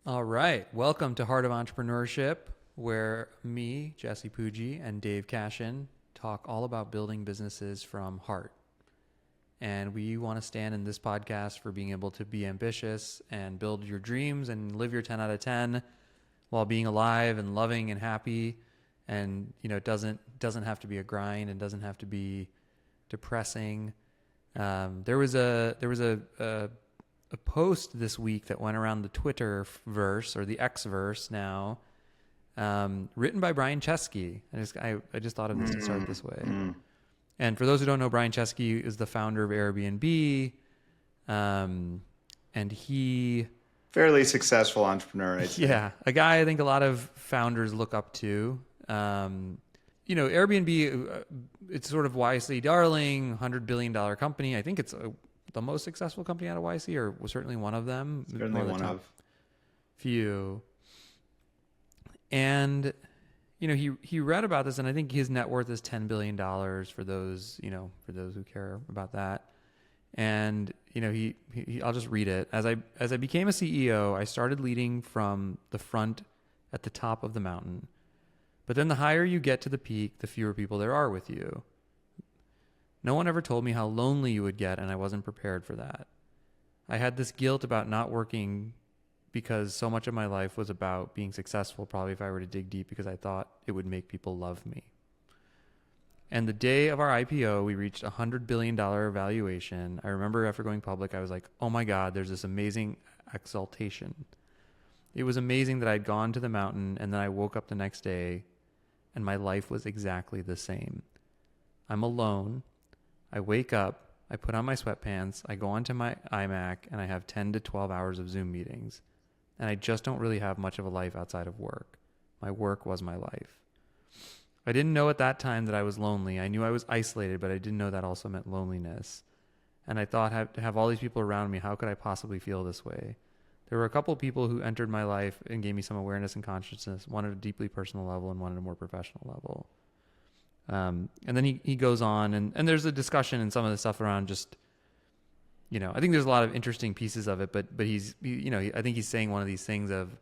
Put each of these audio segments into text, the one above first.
All right. Welcome to Heart of Entrepreneurship, where me, Jesse Pooji, and Dave Cashin talk all about building businesses from heart. And we want to stand in this podcast for being able to be ambitious and build your dreams and live your 10 out of 10 while being alive and loving and happy. And, it doesn't have to be a grind and doesn't have to be depressing. There was a post this week that went around the Twitter verse or the X verse now, written by Brian Chesky. I just thought of this to start this way. And for those who don't know, Brian Chesky is the founder of Airbnb, and he Fairly successful entrepreneur, I'd say. yeah, a guy I think a lot of founders look up to. Airbnb, it's sort of YC darling, $100 billion company. I think it's the most successful company out of YC, or was certainly one of them. Certainly one of few. And he read about this, and I think his net worth is $10 billion for those who care about that. And he I'll just read it. As I became a CEO, I started leading from the front at the top of the mountain. But then the higher you get to the peak, the fewer people there are with you. No one ever told me how lonely you would get, and I wasn't prepared for that. I had this guilt about not working because so much of my life was about being successful, probably if I were to dig deep, because I thought it would make people love me. And the day of our IPO, we reached a $100 billion valuation. I remember after going public, I was like, oh my God, there's this amazing exaltation. It was amazing that I'd gone to the mountain, and then I woke up the next day and my life was exactly the same. I'm alone. I wake up, I put on my sweatpants, I go onto my iMac, and I have 10 to 12 hours of Zoom meetings. And I just don't really have much of a life outside of work. My work was my life. I didn't know at that time that I was lonely. I knew I was isolated, but I didn't know that also meant loneliness. And I thought, to have all these people around me, how could I possibly feel this way? There were a couple of people who entered my life and gave me some awareness and consciousness, one at a deeply personal level and one at a more professional level. And then he goes on, and there's a discussion and some of the stuff around just, I think there's a lot of interesting pieces of it, but I think he's saying one of these things of,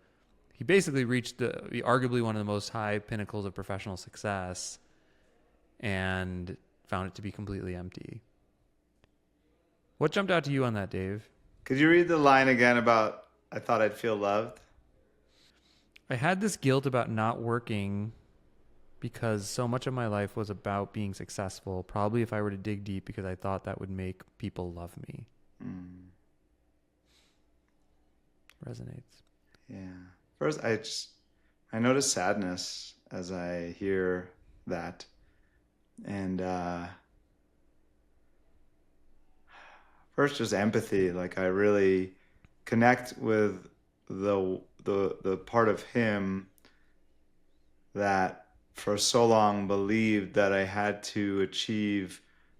he basically reached arguably one of the most high pinnacles of professional success and found it to be completely empty. What jumped out to you on that, Dave? Could you read the line again about, I thought I'd feel loved? I had this guilt about not working because so much of my life was about being successful, probably if I were to dig deep, because I thought that would make people love me. Resonates. Yeah. First, I notice sadness as I hear that. And first, just empathy. Like, I really connect with the part of him that for so long believed that I had to achieve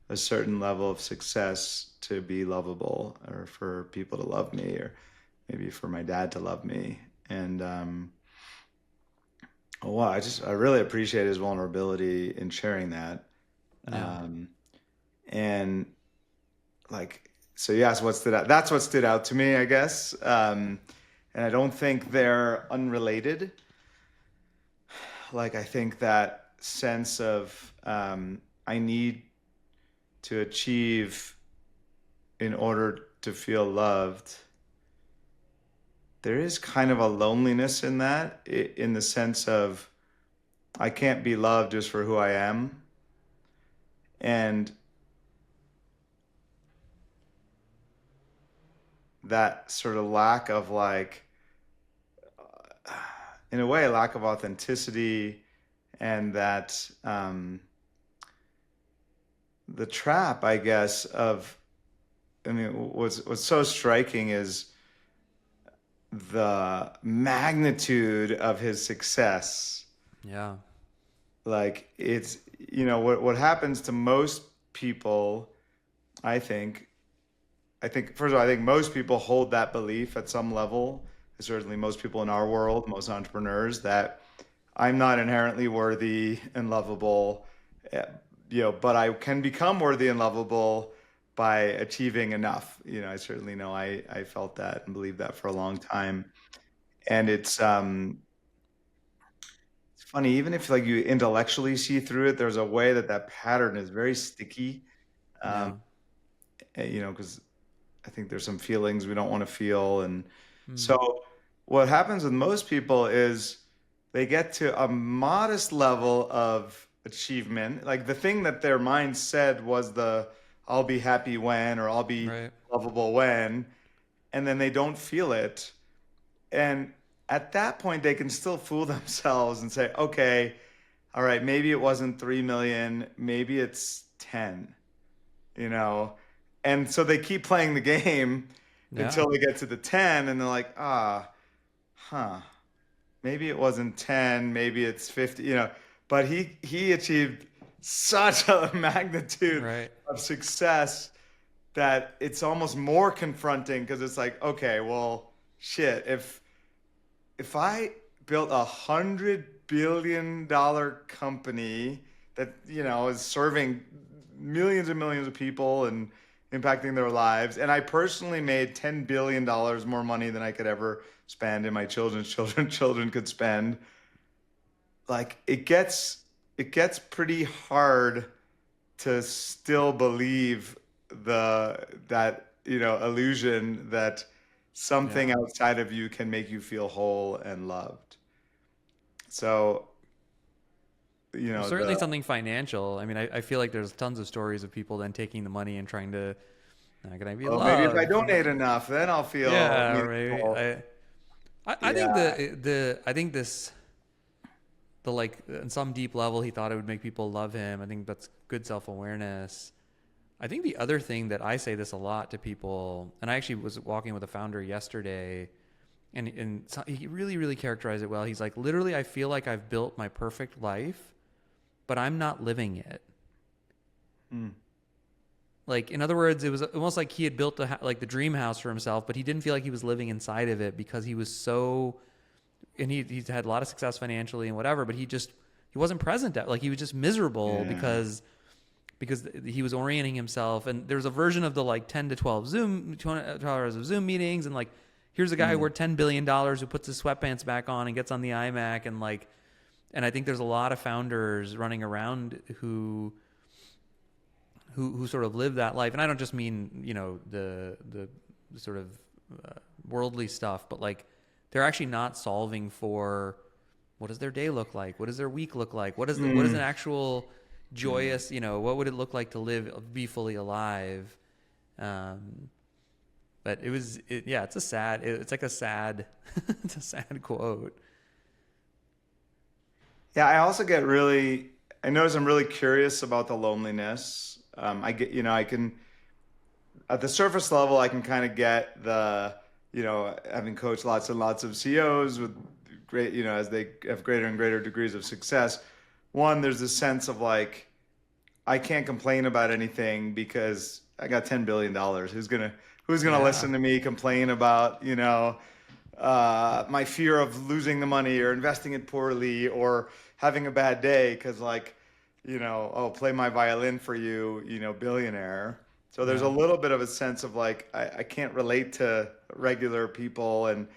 a certain level of success to be lovable, or for people to love me, or maybe for my dad to love me. And wow, I really appreciate his vulnerability in sharing that. Yeah. And like, so yes, what stood out? That's what stood out to me, I guess. And I don't think they're unrelated. Like, I think that sense of I need to achieve in order to feel loved. There is kind of a loneliness in that, in the sense of I can't be loved just for who I am. And that sort of lack of, like, in a way, lack of authenticity, and that the trap, I guess, of, I mean, what's so striking is the magnitude of his success. Yeah. Like, it's, what happens to most people, I think, first of all, I think most people hold that belief at some level. Certainly most people in our world, most entrepreneurs, that I'm not inherently worthy and lovable, but I can become worthy and lovable by achieving enough. I certainly know I felt that and believed that for a long time. And it's funny, even if like you intellectually see through it, there's a way that that pattern is very sticky. Um, Yeah. because I think there's some feelings we don't want to feel. And Mm. so what happens with most people is they get to a modest level of achievement. Like the thing that their mind said was the I'll be happy when, or I'll be Right. lovable when, and then they don't feel it. And at that point, they can still fool themselves and say, okay, all right, maybe it wasn't 3 million, maybe it's 10, you know? And so they keep playing the game Yeah. until they get to the 10 and they're like, huh, maybe it wasn't 10, maybe it's 50, but he achieved such a magnitude Right. of success that it's almost more confronting because it's like, okay, well, shit, if I built $100 billion company that is serving millions and millions of people and impacting their lives, and I personally made $10 billion more money than I could ever spend, and my children's children could spend, like it gets pretty hard to still believe that illusion that something Yeah. outside of you can make you feel whole and loved. So, Well, certainly the something financial. I mean, I feel like there's tons of stories of people then taking the money and trying to, how can I be oh, maybe if I loved? donate enough, then I'll feel Yeah, or maybe meaningful. I think Yeah. I think this the like on some deep level he thought it would make people love him. I think that's good self-awareness. I think the other thing that I say this a lot to people, and I actually was walking with a founder yesterday, and so he really characterized it well. He's like, literally, I feel like I've built my perfect life, but I'm not living it. Hmm. Like, in other words, it was almost like he had built like the dream house for himself, but he didn't feel like he was living inside of it because he was so, and he's had a lot of success financially and whatever, but he wasn't present at, like, he was just miserable Yeah. because he was orienting himself. And there was a version of the like 10 to 12 Zoom, 12 hours of Zoom meetings. And like, here's a guy Hmm. worth $10 billion who puts his sweatpants back on and gets on the iMac. And like, and I think there's a lot of founders running around who sort of live that life. And I don't just mean, the sort of worldly stuff, but like they're actually not solving for what does their day look like? What does their week look like? What is Hmm. an actual Hmm. joyous, what would it look like to be fully alive? Um, but yeah, it's like a sad, it's a sad quote. Yeah, I notice I'm really curious about the loneliness. I get, I can, at the surface level, I can kind of get having coached lots and lots of CEOs with great, as they have greater and greater degrees of success. One, there's this sense of like, I can't complain about anything because I got $10 billion. Who's gonna Yeah. listen to me complain about, my fear of losing the money or investing it poorly or having a bad day because like, oh, play my violin for you, billionaire. So there's a Yeah. little bit of a sense of like I can't relate to regular people, and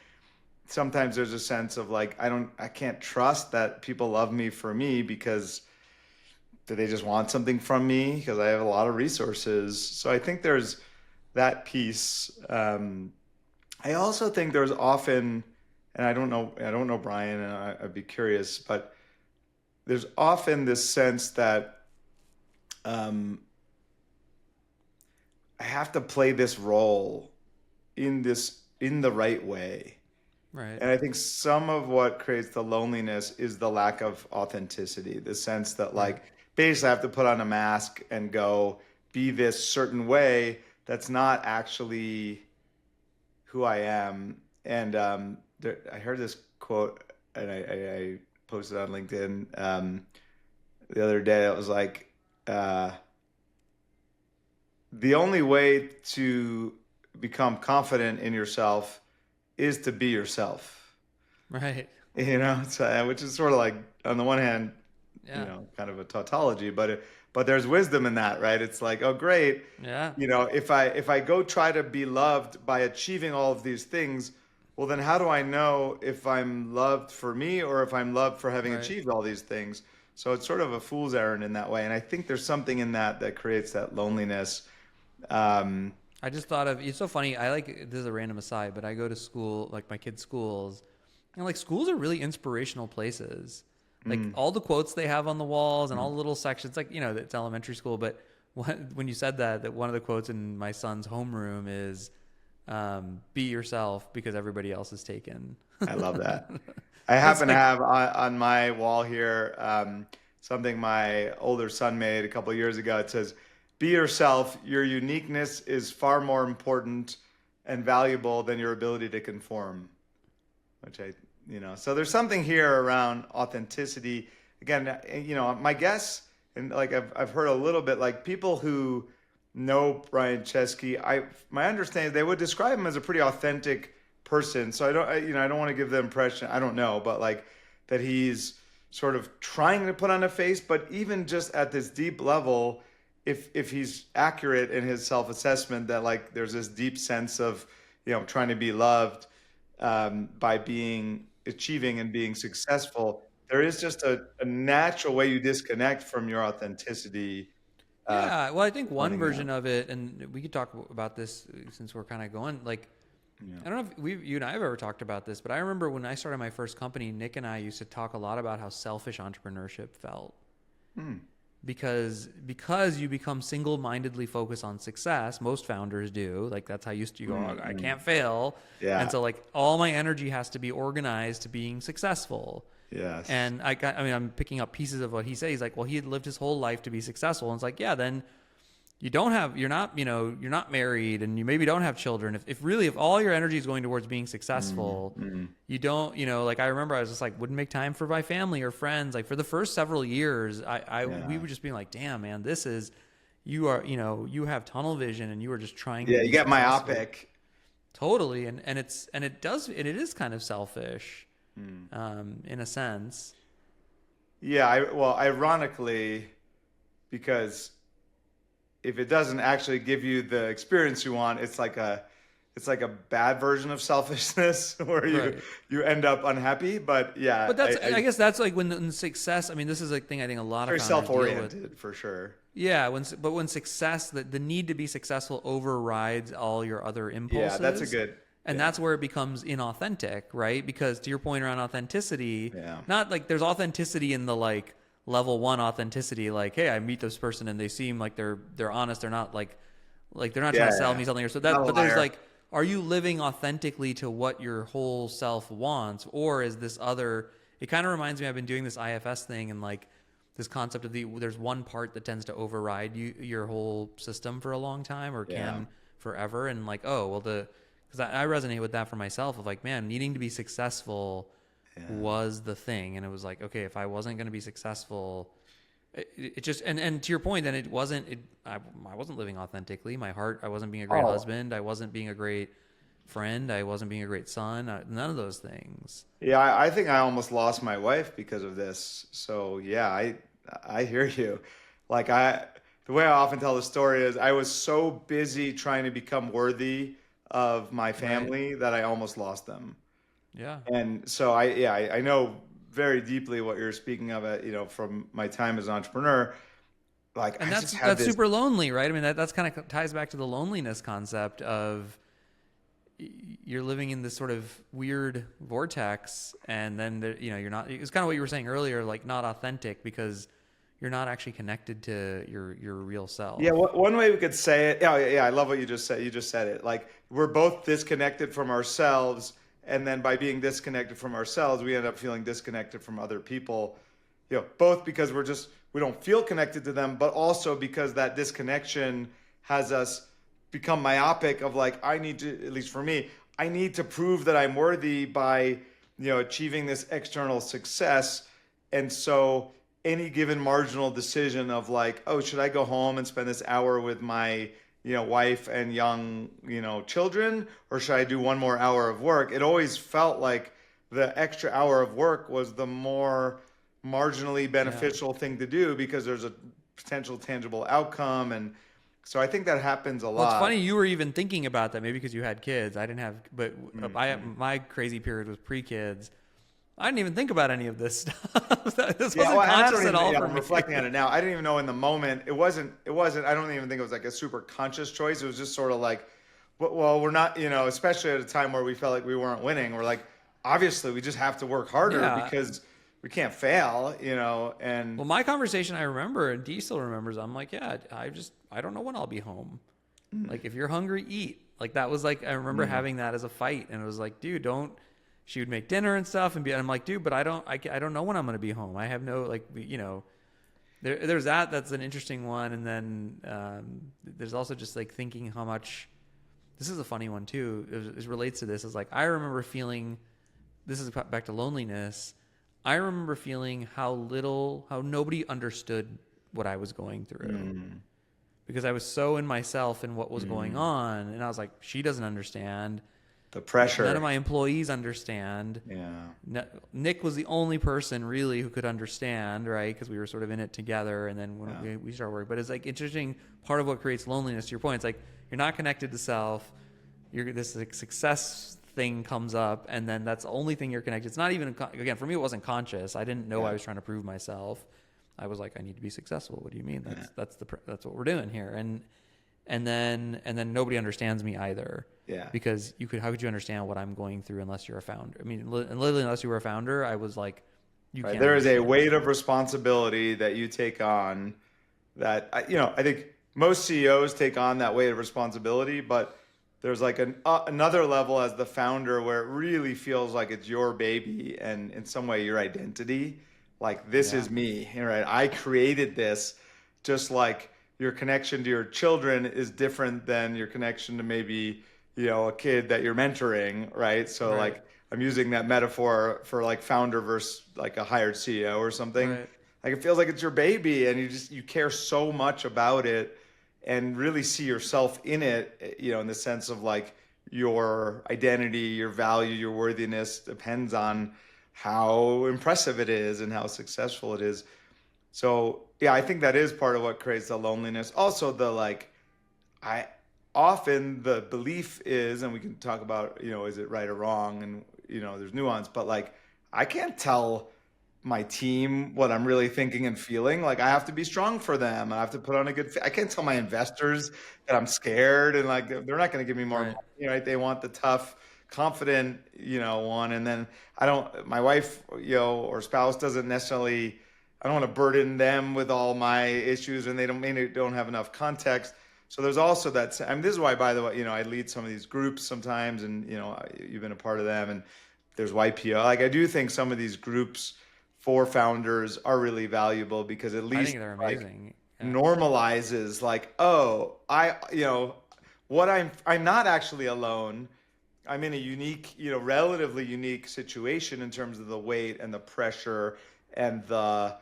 sometimes there's a sense of like I can't trust that people love me for me because do they just want something from me because I have a lot of resources. So I think there's that piece. I also think there's often, and I don't know Brian, and I'd be curious, but there's often this sense that um, I have to play this role in the right way. Right. And I think some of what creates the loneliness is the lack of authenticity, the sense that Right. like basically I have to put on a mask and go be this certain way that's not actually who I am. And I heard this quote, and I posted on LinkedIn the other day. It was like, uh, the only way to become confident in yourself is to be yourself. Right. Which is sort of like on the one hand, Yeah. kind of a tautology, but there's wisdom in that, right? It's like, oh, great, Yeah. if I go try to be loved by achieving all of these things, well, then how do I know if I'm loved for me or if I'm loved for having Right. achieved all these things? So it's sort of a fool's errand in that way. And I think there's something in that that creates that loneliness. Um, I just thought of it's so funny. I like this is a random aside, but I go to school, like my kids' schools, and like schools are really inspirational places. Like mm, all the quotes they have on the walls and all the little sections, like it's elementary school. But when you said that one of the quotes in my son's homeroom is, "Be yourself because everybody else is taken." I love that. I It's happen to like, have on my wall here something my older son made a couple of years ago. It says, "Be yourself. Your uniqueness is far more important and valuable than your ability to conform." Which so there's something here around authenticity. Again, my guess, and like I've heard a little bit, like people who know Brian Chesky, my understanding they would describe him as a pretty authentic person. So I don't want to give the impression, I don't know, but like that he's sort of trying to put on a face, but even just at this deep level, if he's accurate in his self-assessment, that like there's this deep sense of trying to be loved by being achieving and being successful, there is just a natural way you disconnect from your authenticity uh, yeah. Well, I think one running that. version of it, and we could talk about this since we're kind of going like Yeah. I don't know if you and I have ever talked about this, but I remember when I started my first company, Nick and I used to talk a lot about how selfish entrepreneurship felt Hmm. because you become single-mindedly focused on success. Most founders do. Like that's how you go, "Oh, I Mm-mm. can't fail." And Yeah. so like all my energy has to be organized to being successful. Yes. And I mean, I'm picking up pieces of what he says. He's like, well, he had lived his whole life to be successful. And it's like, yeah, then you're not, you're not married and you maybe don't have children. If all your energy is going towards being successful, Mm-mm. you don't, like I remember I was just like, wouldn't make time for my family or friends. Like for the first several years, we Yeah. were just being like, damn, man, you have tunnel vision and you are just trying to Yeah. You be get successful. myopic. Totally. And it is kind of selfish, Mm. in a sense. Yeah. Well, ironically, because if it doesn't actually give you the experience you want, it's like a bad version of selfishness where you Right. you end up unhappy. But yeah, But I guess that's like when success. I mean, this is a thing I think a lot of very founders deal with. self-oriented for sure. Yeah, when success, the need to be successful overrides all your other Yeah, that's a impulses, good. and Yeah, that's where it becomes inauthentic, right? Because to your point around authenticity, yeah, not like there's authenticity in the like level one authenticity, like hey, I meet this person and they seem like they're honest, they're not like they're not trying yeah, to sell yeah. me something or so Not that. a But there's liar. like, are you living authentically to what your whole self wants, or is this other? It kind of reminds me. I've been doing this IFS thing and like this concept of there's one part that tends to override your whole system for a long time or Yeah, can forever, and like oh well because I resonate with that for myself of like man needing to be successful yeah. was the thing, and it was like okay if I wasn't going to be successful it just and to your point then I wasn't living authentically my heart. I wasn't being a great Oh, husband. I wasn't being a great friend. I wasn't being a great son. None of those things. yeah. I think I almost lost my wife because of this. So yeah, I hear you. Like the way I often tell the story is I was so busy trying to become worthy of my Right. family that I almost lost them. Yeah. And so I know very deeply what you're speaking of, from my time as an entrepreneur. Like And I that's just had that's this. super lonely, right? I mean, that's kind of ties back to the loneliness concept of you're living in this sort of weird vortex, and then you're not. It's kind of what you were saying earlier, like not authentic because you're not actually connected to your real Yeah, self. one way we could say it. Yeah, yeah, I love what you just said. You just said it. Like we're both disconnected from ourselves, and then by being disconnected from ourselves, we end up feeling disconnected from other people. Both because we don't feel connected to them, but also because that disconnection has us become myopic of like I need to, at least for me, I need to prove that I'm worthy by achieving this external success. And so any given marginal decision of like, oh, should I go home and spend this hour with my wife and young children, or should I do one more hour of work? It always felt like the extra hour of work was the more marginally Yeah. beneficial thing to do because there's a potential tangible outcome. And So I think that happens a Well, it's lot. funny you were even thinking about that, maybe because you had kids. I didn't have, but Mm-hmm. my crazy period was pre-kids. I didn't even think about any of this stuff. This Yeah, wasn't well, and I conscious don't at even, all yeah, for I'm me. reflecting on it now. I didn't even know in the moment. I don't even think it was like a super conscious choice. It was just sort of like, well, we're not, especially at a time where we felt like we weren't winning. We're like, obviously, we just have to work harder Yeah. because we can't fail, and Well, my conversation I remember, and Dee still remembers. I'm like, yeah, I don't know when I'll be home. Like, if you're hungry, eat. Like, that was like, I remember mm, having that as a fight, and it was like, dude, don't. She would make dinner and stuff, and I'm like, dude, but I don't know when I'm gonna be home. I have no, like, there's that. That's an interesting one, and then there's also just like thinking how much. This is a funny one too. It relates to this. Is like I remember feeling. This is back to loneliness. I remember feeling how nobody understood what I was going through mm, because I was so in myself and what was going mm, on, and I was like, she doesn't understand. the None of pressure. my employees understand. Yeah, Nick was the only person really who could understand, right? Because we were sort of in it together, and then when yeah, we started working. But it's like interesting. Part of what creates loneliness. To your point, it's like you're not connected to self. This like, success thing comes up, and then that's the only thing you're connected. It's not even again for me. It wasn't conscious. I didn't know I yeah, was trying to prove myself. I was like, I need to be successful. What do you mean? yeah, That's what we're doing here. And then nobody understands me either yeah. because how could you understand what I'm going through unless you're a founder? I mean, and literally unless you were a founder, I was like, you Right. can't There is a understand weight me. of responsibility that you take on that, I think most CEOs take on that weight of responsibility, but there's like another level as the founder where it really feels like it's your baby and in some way your identity. Like this Yeah. is me, right? I created this, just like your connection to your children is different than your connection to maybe, a kid that you're mentoring, right? So Right. like I'm using that metaphor for like founder versus like a hired CEO or something. Right. Like it feels like it's your baby and you care so much about it and really see yourself in it, in the sense of like your identity, your value, your worthiness depends on how impressive it is and how successful it is. So, yeah, I think that is part of what creates the loneliness. Also, I often the belief is, and we can talk about, is it right or wrong? And, there's nuance, but like, I can't tell my team what I'm really thinking and feeling. Like I have to be strong for them. I have to put on a I can't tell my investors that I'm scared and like they're not going to give me more Right. money, right? They want the tough, confident, one. And then my wife, or spouse doesn't necessarily, I don't want to burden them with all my issues and they don't have enough context. So there's also that. I mean, this is why, by the way, I lead some of these groups sometimes and, you've been a part of them and there's YPO. Like I do think some of these groups for founders are really valuable because at I least think they're like amazing. Yeah. normalizes like, oh, what I'm not actually alone. I'm in a unique, relatively unique situation in terms of the weight and the pressure and the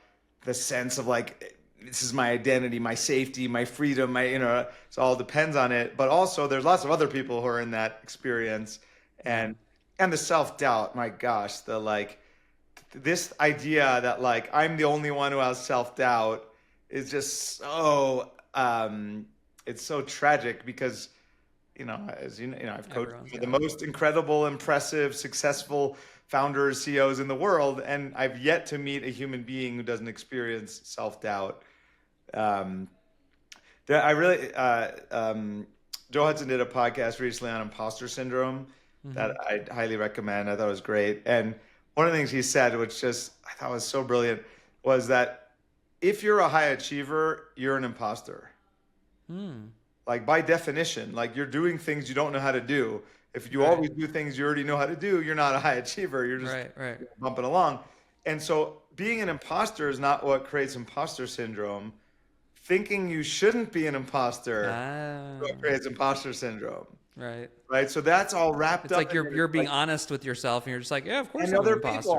sense of like this is my identity, my safety, my freedom, it all depends on it. But also there's lots of other people who are in that experience Yeah. and the self-doubt, my gosh, the like this idea that like I'm the only one who has self-doubt is just so it's so tragic because as I've coached Everyone's for the got it. most incredible, impressive, successful founders, CEOs in the world, and I've yet to meet a human being who doesn't experience self-doubt. Um, I really Joe Hudson did a podcast recently on imposter syndrome that Hmm. I highly recommend. I thought it was great. And one of the things he said, which just I thought was so brilliant, was that if you're a high achiever, you're an imposter. Hmm. Like by definition, like you're doing things you don't know how to do. If you Right. always do things you already know how to do, you're not a high achiever. You're just Right. Right. bumping along. And so being an imposter is not what creates imposter syndrome. Thinking you shouldn't be an imposter is Ah. what creates imposter syndrome. Right. Right. So that's all wrapped It's up like in you're it. being honest with yourself, and you're just like, yeah, of course And I'm an other people, imposter.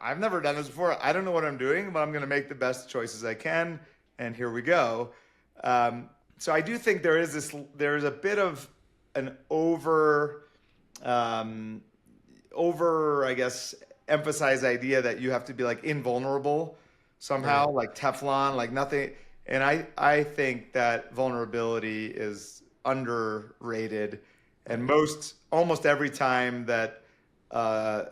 I've never done this before. I don't know what I'm doing, but I'm going to make the best choices I can. And here we go. So I do think there is a bit of an um, I guess, emphasized idea that you have to be like invulnerable somehow, Right. like Teflon, like nothing. And I think that vulnerability is underrated. And almost every time that, a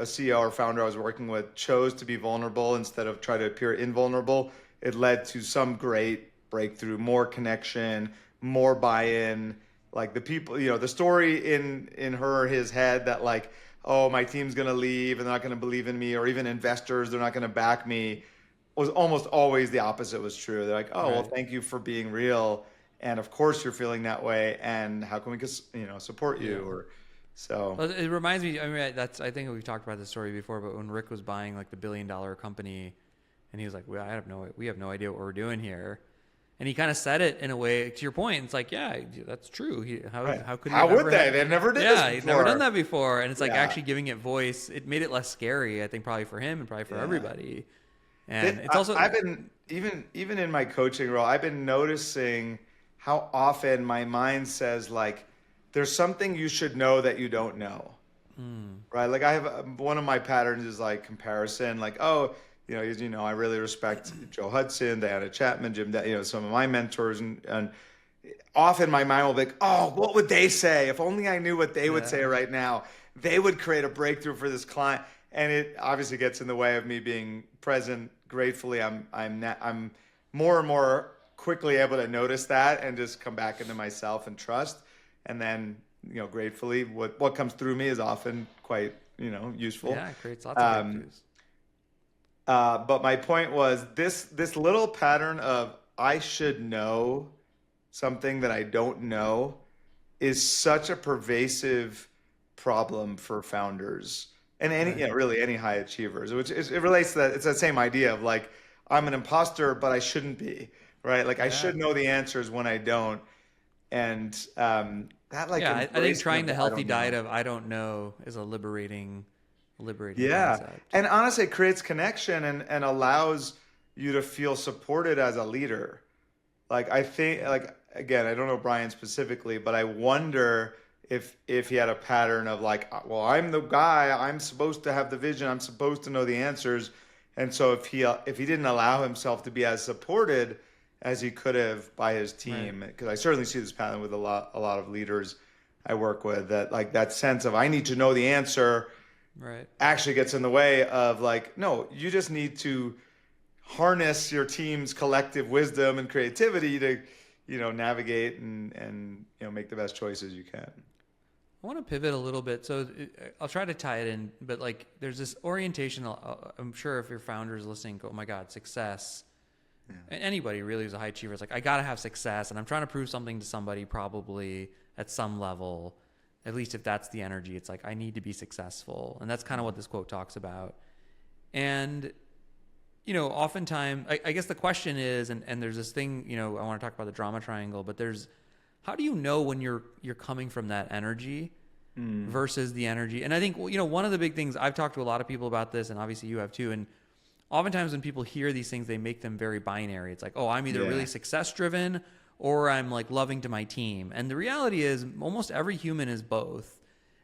CEO or founder I was working with chose to be vulnerable instead of try to appear invulnerable, it led to some great breakthrough, more connection, more buy-in. Like the people, the story in her or his head that like, oh, my team's gonna leave and they're not gonna believe in me, or even investors, they're not gonna back me, was almost always the opposite was true. They're like, oh, well, Right. thank you for being real, and of course you're feeling that way, and how can we, support you? Yeah. Or so. Well, it reminds me. I mean, I think we've talked about this story before, but when Rick was buying like the $1 billion company, and he was like, "Well, we have no idea what we're doing here," and he kind of said it in a way to your point. It's like, yeah, that's true. Right. How could he How have would ever they? had, They never did this yeah, he's never done before. that before, and it's like Yeah. actually giving it voice. It made it less scary, I think, probably for him and probably for Yeah. everybody. And it's I've also been even in my coaching role, I've been noticing how often my mind says like, there's something you should know that you don't know. Right? Like I have one of my patterns is like comparison, like, oh, as you know, I really respect Joe Hudson, Diana Chapman, some of my mentors, and often my mind will be like, oh, what would they say? If only I knew what they would say yeah, right now, they would create a breakthrough for this client. And it obviously gets in the way of me being present. Gratefully, I'm more and more quickly able to notice that and just come back into myself and trust. And then, gratefully, what comes through me is often quite, useful. yeah, it creates lots of Um, breakthroughs. but my point was this little pattern of I should know something that I don't know is such a pervasive problem for founders and Right. really any high achievers, which it relates to that. It's that same idea of like, I'm an imposter, but I shouldn't be, right? Like I Yeah. should know the answers when I don't. And that like Yeah, I think embracing trying of the the I healthy don't diet know. of I don't know is a liberating Yeah. concept. And honestly, it creates connection and allows you to feel supported as a leader. Like I think like again, I don't know Brian specifically, but I wonder if he had a pattern of like, well, I'm the guy, I'm supposed to have the vision, I'm supposed to know the answers. And so if he didn't allow himself to be as supported as he could have by his Right. team, because I certainly see this pattern with a lot of leaders I work with, that like that sense of I need to know the answer Right. actually gets in the way of like, no, you just need to harness your team's collective wisdom and creativity to, navigate and make the best choices you can. I want to pivot a little bit. So I'll try to tie it in, but like there's this orientation. I'm sure if your founder is listening, go, oh my God, success. And anybody really who's a high achiever is like, I got to have success. And I'm trying to prove something to somebody probably at some level, at least if that's the energy. It's like, I need to be successful. And that's kind of what this quote talks about. And, oftentimes, I guess the question is, and there's this thing, I want to talk about the drama triangle, but how do you know when you're coming from that energy versus the energy? And I think, one of the big things, I've talked to a lot of people about this, and obviously you have too, and oftentimes when people hear these things, they make them very binary. It's like, oh, I'm either really Yeah. success driven or I'm like loving to my team. And the reality is almost every human is both.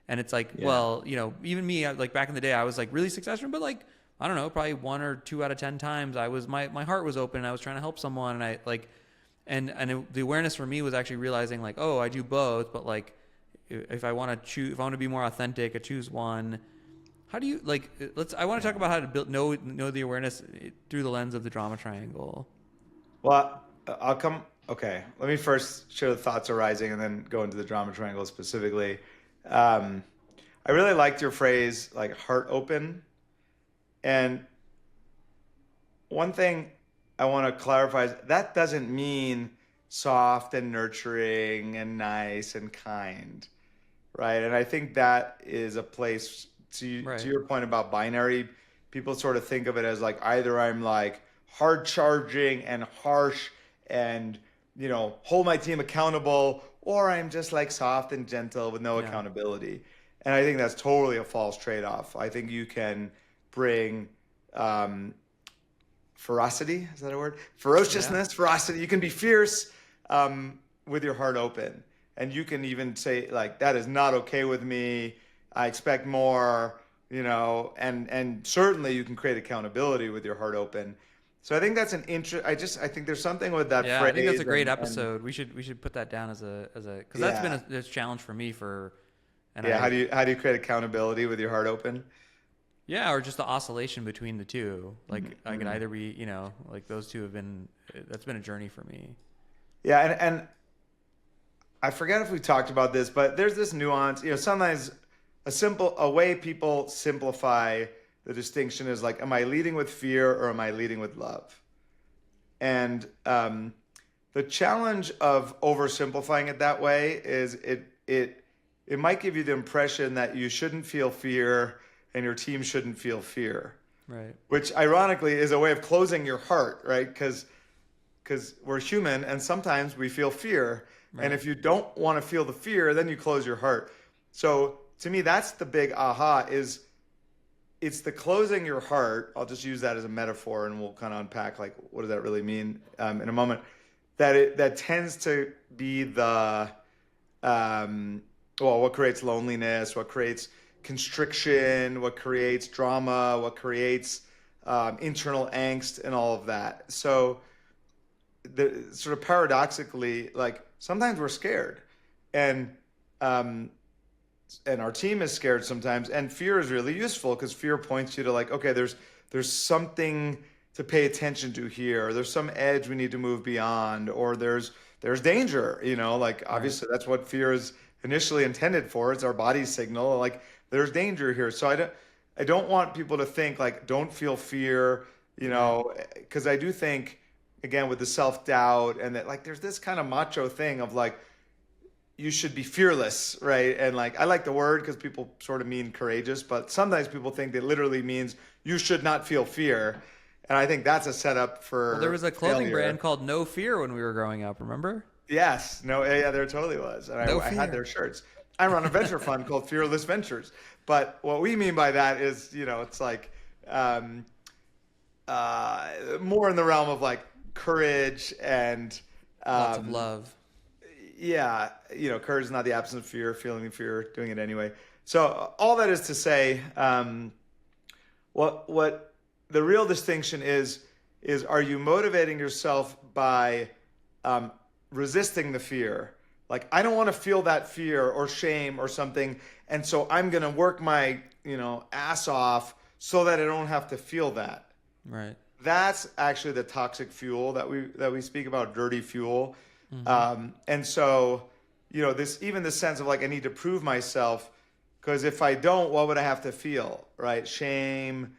And it's like, Yeah. well, even me, like back in the day, I was like really success driven, but like, I don't know, probably 1 or 2 out of 10 times my heart was open and I was trying to help someone. And I like, the awareness for me was actually realizing like, oh, I do both, but like if I want to be more authentic, I choose one. How do you like? I want to talk about how to know the awareness through the lens of the drama triangle. Well, I'll come. Okay, let me first share the thoughts arising and then go into the drama triangle specifically. Um, I really liked your phrase, like heart open. And one thing I want to clarify is that doesn't mean soft and nurturing and nice and kind, right? And I think that is a place to Right. your point about binary. People sort of think of it as like either I'm like hard charging and harsh and hold my team accountable, or I'm just like soft and gentle with no Yeah. accountability. And I think that's totally a false trade-off. I think you can bring um, ferocity, is that a word? Yeah. Ferociousness, ferocity. You can be fierce with your heart open. And you can even say, like, that is not okay with me. I expect more, and certainly you can create accountability with your heart open. So I think that's an I think there's something with that Yeah, I think that's phrase a great and episode. We should put that down as a because that's been yeah. a challenge for me for, and Yeah, I how do you create accountability with your heart open? yeah, or just the oscillation between the two. Like I could Mm-hmm. either be, like those two have been that's been a journey for me. Yeah, and I forget if we talked about this, but there's this nuance. Sometimes a way people simplify the distinction is like, am I leading with fear or am I leading with love? And the challenge of oversimplifying it that way is it might give you the impression that you shouldn't feel fear and your team shouldn't feel fear, Right. which ironically is a way of closing your heart, right? Because we're human and sometimes we feel fear. And Right. if you don't want to feel the fear, then you close your heart. So to me, that's the big aha is it's the closing your heart. I'll just use that as a metaphor and we'll kind of unpack like what does that really mean in a moment. That tends to be the what creates loneliness, what creates constriction, what creates drama, what creates internal angst, and all of that. So the sort of paradoxically, like sometimes we're scared, and um, and our team is scared sometimes, and fear is really useful because fear points you to like, okay, there's something to pay attention to here, or there's some edge we need to move beyond, or there's danger, like Right. obviously that's what fear is initially intended for. It's our body's signal, like there's danger here. So I don't want people to think like don't feel fear, Right. because I do think again with the self-doubt and that like there's this kind of macho thing of like you should be fearless, right? And like I like the word because people sort of mean courageous, but sometimes people think it literally means you should not feel fear. And I think that's a setup Well, there for was a clothing brand failure. called No Fear when we were growing up. Remember? Yes, no, yeah, there totally was. And No I had their Fear. shirts. I run a venture fund called Fearless Ventures. But what we mean by that is, it's like um, more in the realm of like courage and Lots of um, love. yeah, courage is not the absence of fear, feeling the fear, doing it anyway. So all that is to say, what the real distinction is are you motivating yourself by um, resisting the fear? Like I don't want to feel that fear or shame or something, and so I'm gonna work my ass off so that I don't have to feel that. Right. That's actually the toxic fuel that we speak about, dirty fuel. Mm-hmm. And so, this even the sense of like I need to prove myself, because if I don't, what would I have to feel, right? Shame,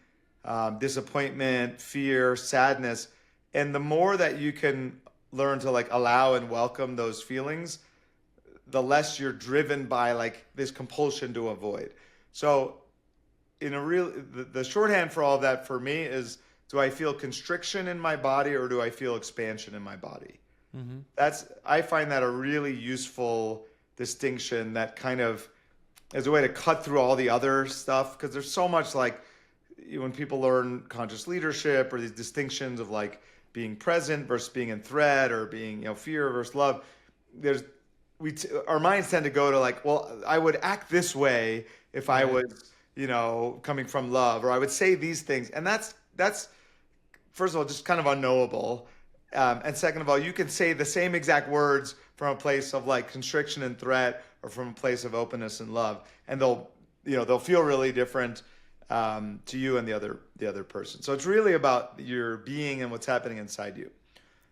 disappointment, fear, sadness, and the more that you can learn to like allow and welcome those feelings, the less you're driven by like this compulsion to avoid. So in a real the shorthand for all of that for me is do I feel constriction in my body or do I feel expansion in my body? Mm-hmm. I find that a really useful distinction that kind of is a way to cut through all the other stuff because there's so much like when people learn conscious leadership or these distinctions of like being present versus being in threat or being fear versus love, there's our minds tend to go to like, well, I would act this way if I Right. was coming from love, or I would say these things, and that's first of all just kind of unknowable, and second of all, you can say the same exact words from a place of like constriction and threat, or from a place of openness and love, and they'll feel really different to you and the other person. So it's really about your being and what's happening inside you.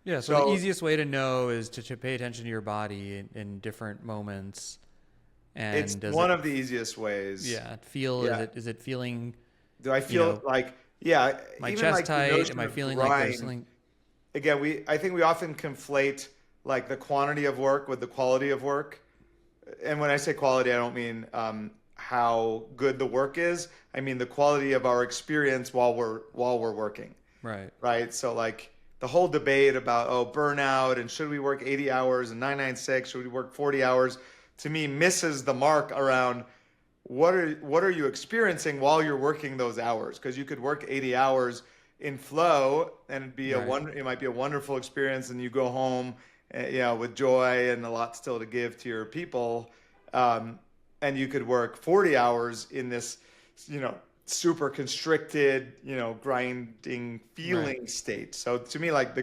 Yeah. So the So easiest way to know is to pay attention to your body in different moments. it's And does one it, of the easiest ways. yeah, feel, Yeah. is it feeling, Do I you feel know, like, yeah, my even chest like the tight? Am notion I of feeling like there's grind, something? again, I think we often conflate like the quantity of work with the quality of work. And when I say quality, I don't mean how good the work is. I mean the quality of our experience while we're working, Right. right? So like the whole debate about burnout and should we work 80 hours and 996, should we work 40 hours, to me misses the mark around what are you experiencing while you're working those hours? Because you could work 80 hours in flow and Right. it might be a wonderful experience, and you go home, with joy and a lot still to give to your people, and you could work 40 hours in this, super constricted, grinding Right. feeling state. So to me, like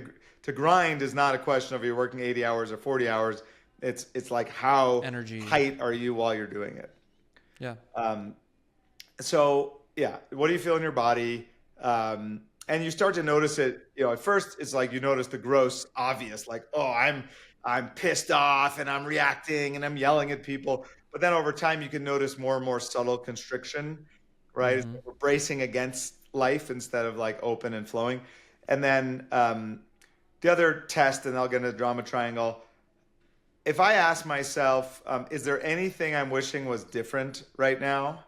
to grind is not a question of you're working 80 hours or 40 hours. It's like how Energy. tight are you while you're doing it. Yeah. Um, so yeah, what do you feel in your body? And you start to notice it. At first it's like you notice the gross, obvious, like, oh, I'm pissed off and I'm reacting and I'm yelling at people. But then over time, you can notice more and more subtle constriction, right? It's Mm-hmm. like we're bracing against life instead of like open and flowing. And then the other test, and I'll get into the drama triangle. If I ask myself, is there anything I'm wishing was different right now?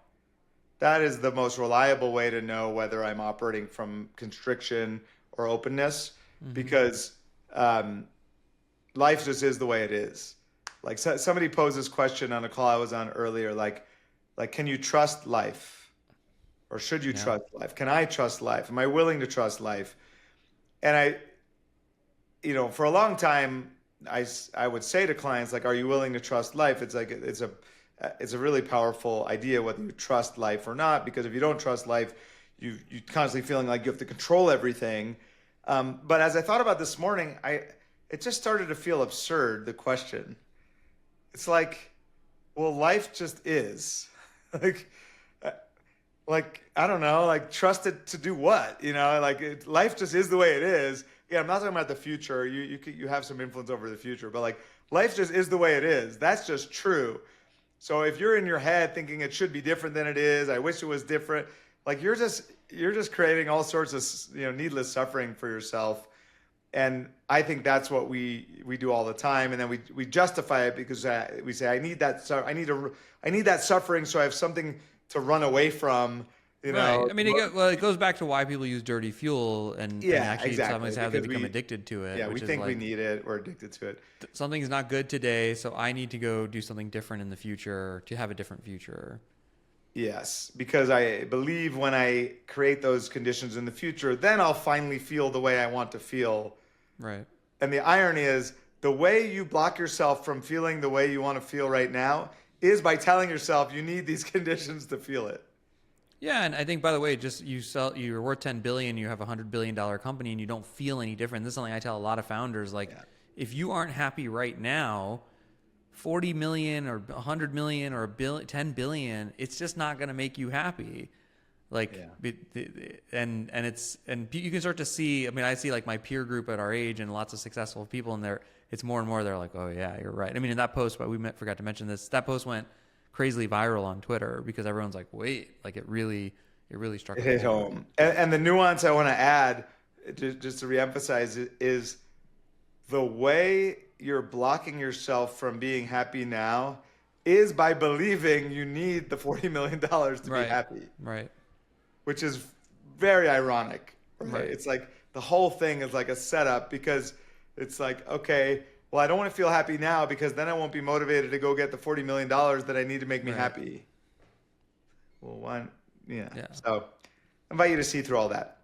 That is the most reliable way to know whether I'm operating from constriction or openness, Mm-hmm. because um, life just is the way it is. Like somebody posed this question on a call I was on earlier, like can you trust life, or should you Yeah. trust life? Can I trust life? Am I willing to trust life? And for a long time, I would say to clients, like, are you willing to trust life? It's like it's a really powerful idea whether you trust life or not, because if you don't trust life, you constantly feeling like you have to control everything. But as I thought about this morning, it just started to feel absurd, the question. It's like, well, life just is. like uh, like I don't know, like trust it to do what? Life just is the way it is. Yeah, I'm not talking about the future. You have some influence over the future, but like life just is the way it is. That's just true. So if you're in your head thinking it should be different than it is, I wish it was different, like you're just creating all sorts of needless suffering for yourself. And I think that's what we do all the time, and then we justify it because we say I need that suffering so I have something to run away from. You Right. know, I mean, it goes back to why people use dirty fuel, and yeah, actually exactly. sometimes how they Because become addicted to it, we which is think we like need it, we're addicted to it. something's not good today, so I need to go do something different in the future to have a different future. Yes, because I believe when I create those conditions in the future, then I'll finally feel the way I want to feel. Right. And the irony is, the way you block yourself from feeling the way you want to feel right now is by telling yourself you need these conditions to feel it. Yeah, and I think by the way, just you're worth 10 billion, you have a $100 billion company, and you don't feel any different. This is something I tell a lot of founders. Like, Yeah. if you aren't happy right now, 40 million or 100 million or a billion, 10 billion, it's just not going to make you happy. Like, Yeah. and you can start to see. I mean, I see like my peer group at our age and lots of successful people, and it's more and more. They're like, oh yeah, you're right. I mean, in that post, but forgot to mention this. That post went crazily viral on Twitter because everyone's like, wait, like it really struck It a hit chord. home. And the nuance I want to add, just to reemphasize it, is the way you're blocking yourself from being happy now is by believing you need the $40 million to be Right, happy, right, which is very ironic, right? right. It's like the whole thing is like a setup, because it's like, okay, well, I don't want to feel happy now because then I won't be motivated to go get the $40 million that I need to make me Right. happy. Well, one, yeah. Yeah. So I invite you to see through all that.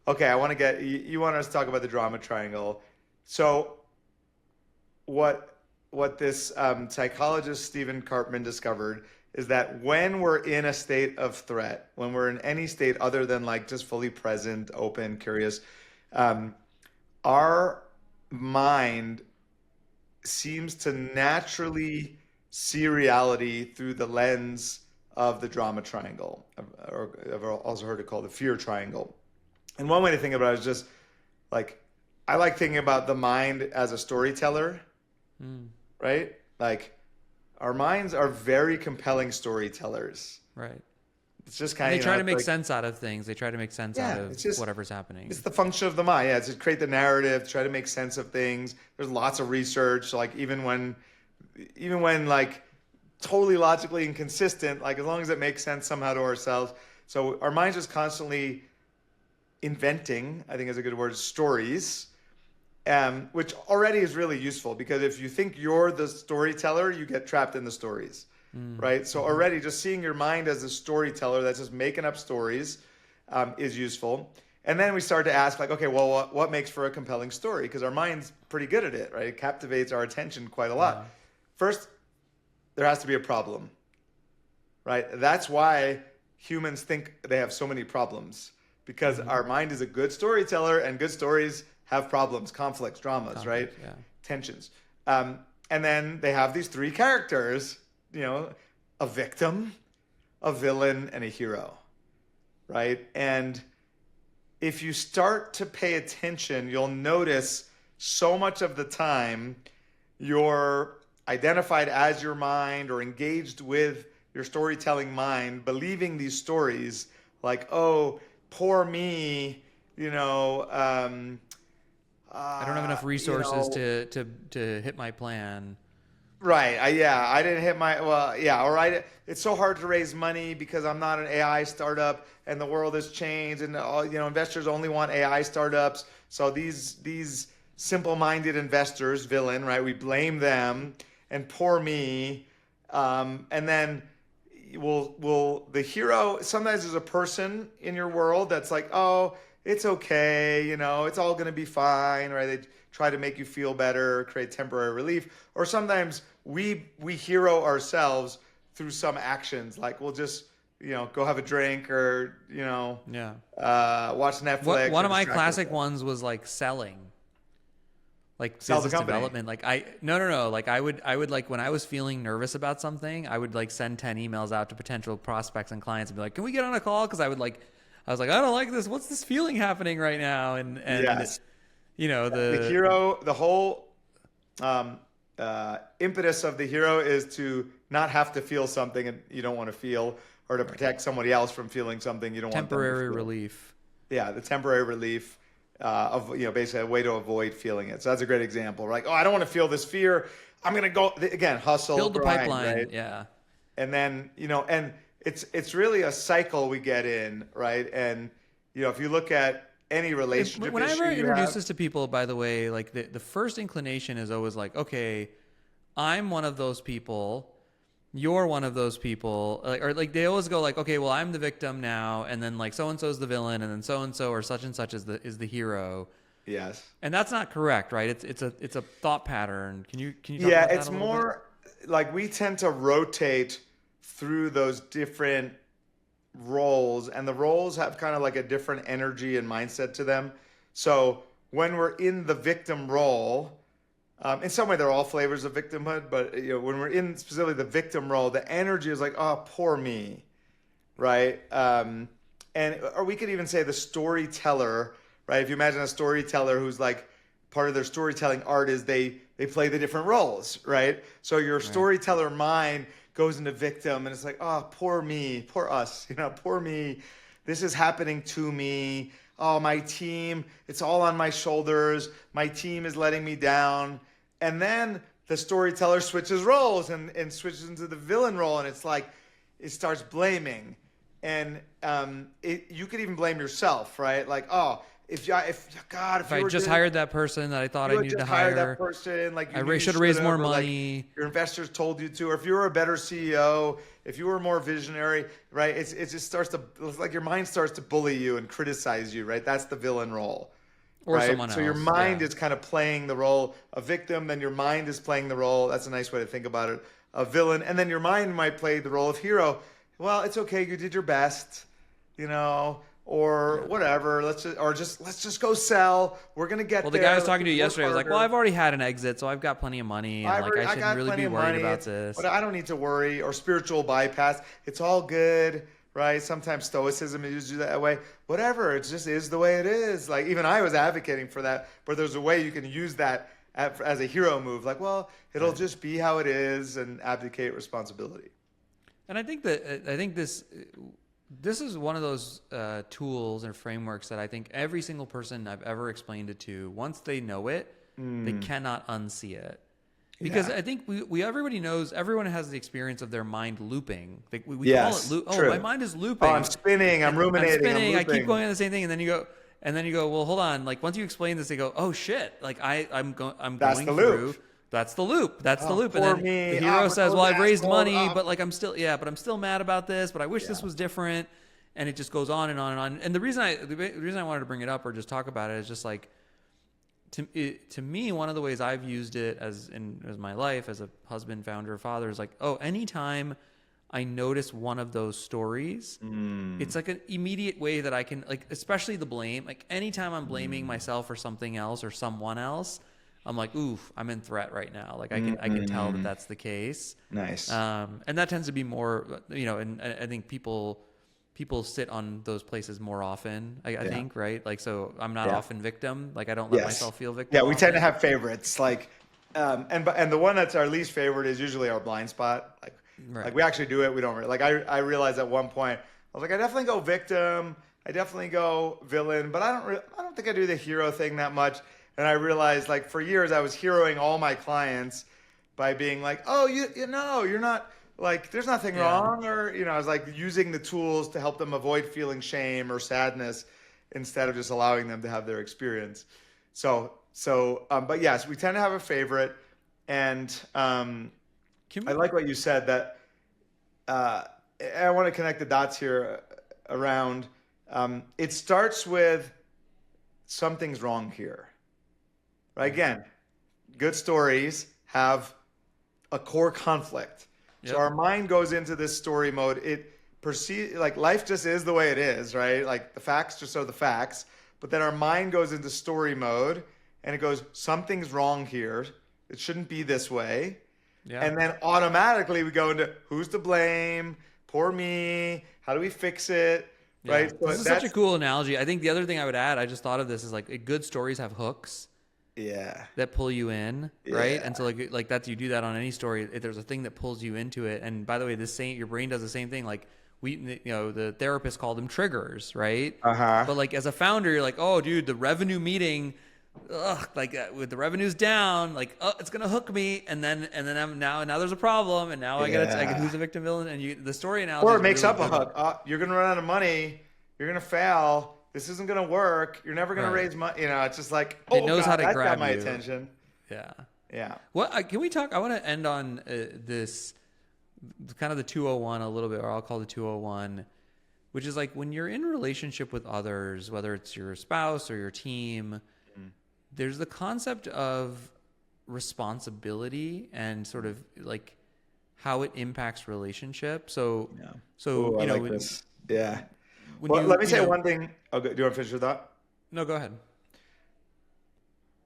Okay, I want to you want us to talk about the drama triangle. So what this psychologist Stephen Karpman discovered is that when we're in a state of threat, when we're in any state other than like just fully present, open, curious, um, our mind seems to naturally see reality through the lens of the drama triangle, or I've also heard it called the fear triangle. And one way to think about it is just like, I like thinking about the mind as a storyteller, Mm, right? Like our minds are very compelling storytellers. right. It's just And kind they of, try to it's make like, sense out of things. They try to make sense out yeah, of it's just, whatever's it's happening. the function of the mind. Yeah, it's to create the narrative, try to make sense of things. There's lots of research, like even when like totally logically inconsistent, like as long as it makes sense somehow to ourselves. So our mind's just constantly inventing, I think is a good word, stories, which already is really useful, because if you think you're the storyteller, you get trapped in the stories, Mm, right? So hmm. already just seeing your mind as a storyteller that's just making up stories is useful. And then we start to ask, like, okay, well, what makes for a compelling story? Because our mind's pretty good at it, right? It captivates our attention quite a Yeah. lot. First, there has to be a problem, right? That's why humans think they have so many problems, because our mind is a good storyteller, and good stories have problems, conflicts, dramas, right? Conflict, yeah. Tensions. And then they have these three characters, a victim, a villain, and a hero, right? And if you start to pay attention, you'll notice so much of the time you're identified as your mind or engaged with your storytelling mind, believing these stories like, oh, poor me, I don't have enough resources to hit my plan. Right. I didn't hit my, well, yeah. Or it's so hard to raise money because I'm not an AI startup and the world has changed, and all, investors only want AI startups. So these simple-minded investors, villain, right? We blame them, and poor me. And then will the hero, sometimes there's a person in your world that's like, oh, it's okay, it's all going to be fine, right? They try to make you feel better, create temporary relief. Or sometimes we hero ourselves through some actions, like we'll just, go have a drink, or, watch Netflix. One of my classic ones was like selling. Like Sell the business company. development. Like no. Like I would like, when I was feeling nervous about something, I would like send 10 emails out to potential prospects and clients and be like, can we get on a call? Cause I was like, I don't like this. What's this feeling happening right now? And Yes. the hero, the whole impetus of the hero is to not have to feel something and you don't want to feel, or to protect somebody else from feeling something you don't want them to temporary feel. relief. Yeah, the temporary relief of basically a way to avoid feeling it. So that's a great example. Like, oh, I don't want to feel this fear. I'm gonna go again, hustle, Build the grind, pipeline. right? Yeah. And then and it's really a cycle we get in, right? And if you look at any relationship Whenever issue I you introduce have, this to people, by the way, like the first inclination is always like, okay, I'm one of those people. You're one of those people. Or they always go like, okay, well, I'm the victim now, and then like so and so is the villain, and then so and so or such and such is the hero. yes. And that's not correct, right? It's a thought pattern. Can you talk Yeah, about that it's a little more like we tend to rotate through those different roles, and the roles have kind of like a different energy and mindset to them. So when we're in the victim role, in some way they're all flavors of victimhood, but when we're in specifically the victim role, the energy is like, oh, poor me, right? Or we could even say the storyteller, right? If you imagine a storyteller who's like, part of their storytelling art is they play the different roles, right? So your storyteller mind goes into victim, and it's like, oh, poor me, poor us, poor me. This is happening to me. Oh, my team, it's all on my shoulders. My team is letting me down. And then the storyteller switches roles and switches into the villain role, and it's like, it starts blaming. And you could even blame yourself, right? Like, oh, if I just hired that person that I thought I needed to hire, that person, like I should have raised more money. Like your investors told you to, or if you were a better CEO, if you were more visionary, right? It just starts to, it's like your mind starts to bully you and criticize you, right? That's the villain role, or right? someone else. So your mind is kind of playing the role of victim, then your mind is playing the role. That's a nice way to think about it, of villain, and then your mind might play the role of hero. Well, it's okay, you did your best, or whatever. Let's just go sell. We're gonna get. Well, the guy I was talking to yesterday was like, "Well, I've already had an exit, so I've got plenty of money, and I shouldn't really be worried about this. But I don't need to worry." Or spiritual bypass. It's all good, right? Sometimes stoicism is used that way. Whatever. It just is the way it is. Like even I was advocating for that, but there's a way you can use that as a hero move. Like, well, it'll just be how it is, and abdicate responsibility. And I think this is one of those tools and frameworks that I think every single person I've ever explained it to, once they know it, they cannot unsee it. Because I think everybody knows, everyone has the experience of their mind looping. Like we call it loop. Oh, my mind is looping. Oh, I'm spinning. I'm ruminating. I keep going on the same thing, and then you go, well, hold on. Like once you explain this, they go, oh shit. Like I'm going through. Loop. That's the loop. That's the loop. And then me. the hero says, well, I've raised money, but like I'm still mad about this, but I wish this was different. And it just goes on and on and on. And the reason I wanted to bring it up or just talk about it is just like, to me, one of the ways I've used it as my life as a husband, founder, father is like, oh, anytime I notice one of those stories, it's like an immediate way that I can, like, especially the blame. Like anytime I'm blaming myself for something else or someone else, I'm like, oof, I'm in threat right now. Like I can tell that that's the case. Nice. And that tends to be more, and I think people sit on those places more often, I think, right? Like, so I'm not often victim. Like I don't let myself feel victim. Yeah, we tend to often. have favorites. Like, and the one that's our least favorite is usually our blind spot. Like we actually do it. We don't like. I realized at one point I was like, I definitely go victim. I definitely go villain, but I don't think I do the hero thing that much. And I realized, like, for years I was heroing all my clients by being like, oh, you know, you're not, like, there's nothing wrong, or I was like using the tools to help them avoid feeling shame or sadness instead of just allowing them to have their experience. But yes, we tend to have a favorite, and I like what you said that I want to connect the dots here around. It starts with something's wrong here. Right? Again, good stories have a core conflict. So our mind goes into this story mode. It perceives, like, life just is the way it is, right? Like the facts just are the facts. But then our mind goes into story mode and it goes, something's wrong here. It shouldn't be this way. Yeah. And then automatically we go into who's to blame, poor me, how do we fix it? Yeah. Right? So this is such a cool analogy. I think the other thing I would add, I just thought of this, is like good stories have hooks. Yeah. That pull you in, right? And so like that's, you do that on any story. If there's a thing that pulls you into it. And by the way, your brain does the same thing. Like the therapist called them triggers, right? But like as a founder, you're like, oh, dude, the revenue meeting, with the revenues down, like, oh, it's gonna hook me, and then I'm now there's a problem, and now I gotta who's the victim, villain, and the story analogy. Or it makes really up a hook. You're gonna run out of money. You're gonna fail. This isn't going to work. You're never going to raise money. It's just like, oh, it knows how to grab my attention. Yeah. Yeah. What can we talk? I want to end on this kind of the 201 a little bit, or I'll call it 201, which is like when you're in a relationship with others, whether it's your spouse or your team, there's the concept of responsibility and sort of like how it impacts relationship. So, Ooh, I like this. Yeah. Let me say one thing. Oh, do you want to finish your thought? No, go ahead.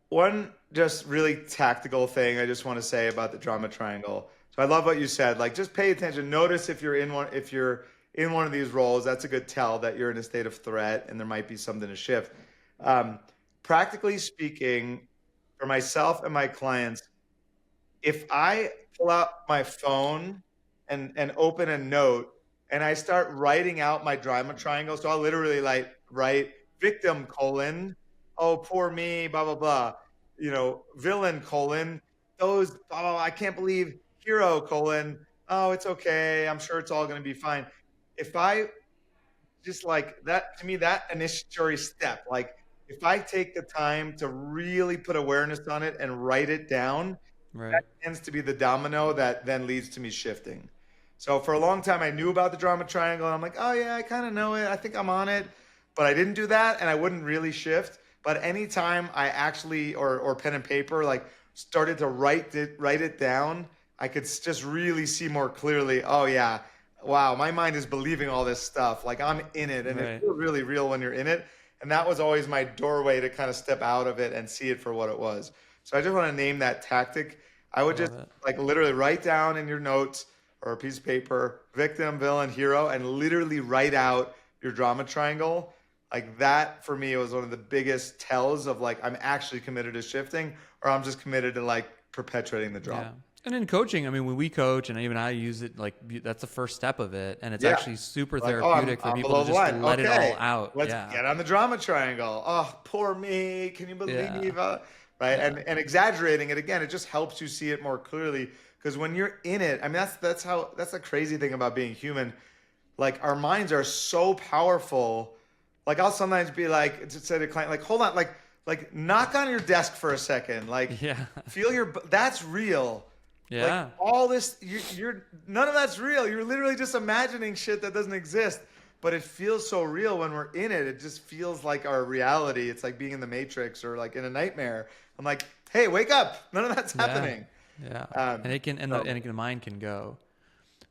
One just really tactical thing I just want to say about the drama triangle. So I love what you said. Like, just pay attention. Notice if you're in one of these roles. That's a good tell that you're in a state of threat, and there might be something to shift. Practically speaking, for myself and my clients, if I pull out my phone and open a note, and I start writing out my drama triangle. So I'll literally write victim : oh, poor me, blah, blah, blah. Villain : those, oh, I can't believe, hero : oh, it's okay. I'm sure it's all going to be fine. If I just like that, to me, that initiatory step, like if I take the time to really put awareness on it and write it down, that tends to be the domino that then leads to me shifting. So for a long time, I knew about the drama triangle, and I'm like, oh yeah, I kind of know it. I think I'm on it, but I didn't do that, and I wouldn't really shift. But anytime I actually, or pen and paper, like started to write it down, I could just really see more clearly. Oh yeah, wow, my mind is believing all this stuff. Like I'm in it, and it feels really real when you're in it. And that was always my doorway to kind of step out of it and see it for what it was. So I just want to name that tactic. I would just like literally write down in your notes or a piece of paper, victim, villain, hero, and literally write out your drama triangle. Like that, for me, was one of the biggest tells of like, I'm actually committed to shifting, or I'm just committed to like perpetuating the drama. Yeah. And in coaching, I mean, when we coach, and even I use it, like that's the first step of it. And it's actually super therapeutic for people to just let it all out. Let's get on the drama triangle. Oh, poor me. Can you believe? Right. Yeah. And exaggerating it again, it just helps you see it more clearly. Because when you're in it, I mean, that's the crazy thing about being human. Like our minds are so powerful. Like I'll sometimes be like, to say to a client, like, hold on, like knock on your desk for a second. Like, feel that's real. Yeah. Like all this, you're none of that's real. You're literally just imagining shit that doesn't exist. But it feels so real when we're in it. It just feels like our reality. It's like being in the Matrix or like in a nightmare. I'm like, hey, wake up. None of that's happening. Yeah. And the mind can go.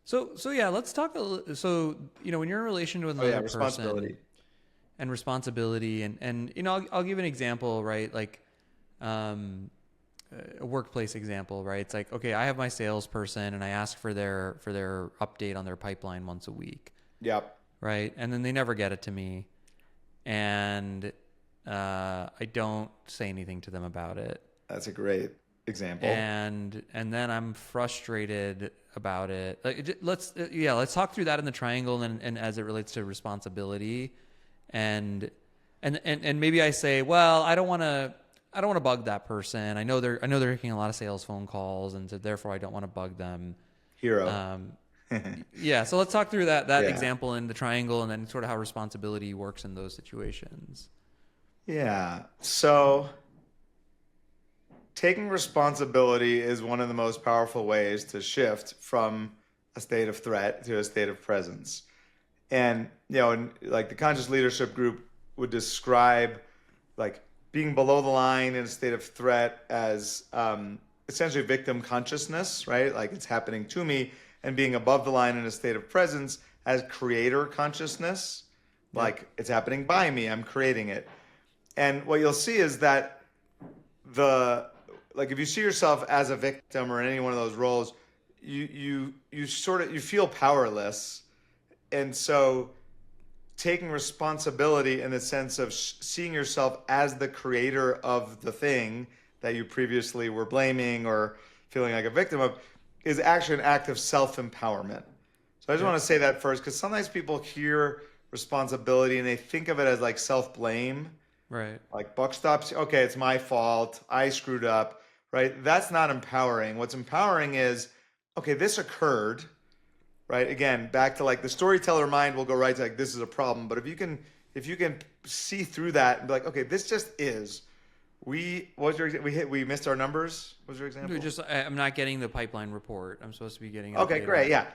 So yeah, let's talk. So when you're in a relation with Oh yeah, another person responsibility. and responsibility, and I'll give an example, right? Like, um, a workplace example, right? It's like, okay, I have my salesperson, and I ask for their update on their pipeline once a week, Yep, right? And then they never get it to me, and I don't say anything to them about it, that's a great example. and then I'm frustrated about it. Like, let's talk through that in the triangle, and as it relates to responsibility, and and maybe I say, well, I don't want to bug that person. I know they're making a lot of sales phone calls, and so therefore I don't want to bug them. Hero. Um, yeah, so let's talk through that Yeah. example in the triangle, and then sort of how responsibility works in those situations. Yeah. So taking responsibility is one of the most powerful ways to shift from a state of threat to a state of presence. And like the conscious leadership group would describe like being below the line in a state of threat as essentially victim consciousness, right? Like it's happening to me, and being above the line in a state of presence as creator consciousness, Yep. like it's happening by me, I'm creating it. And what you'll see is that the like if you see yourself as a victim or in any one of those roles, you feel powerless. And so taking responsibility in the sense of seeing yourself as the creator of the thing that you previously were blaming or feeling like a victim of is actually an act of self-empowerment. So I just Yep. want to say that first, because sometimes people hear responsibility and they think of it as like self-blame, Right. like buck stops, okay, it's my fault, I screwed up, right? That's not empowering. What's empowering is, okay, this occurred, right? Again, back to like the storyteller mind will go right to like this is a problem, but if you can see through that and be like, okay, this just is. We missed our numbers. What was your example? I'm not getting the pipeline report. I'm supposed to be getting an Okay, update on great, it. yeah,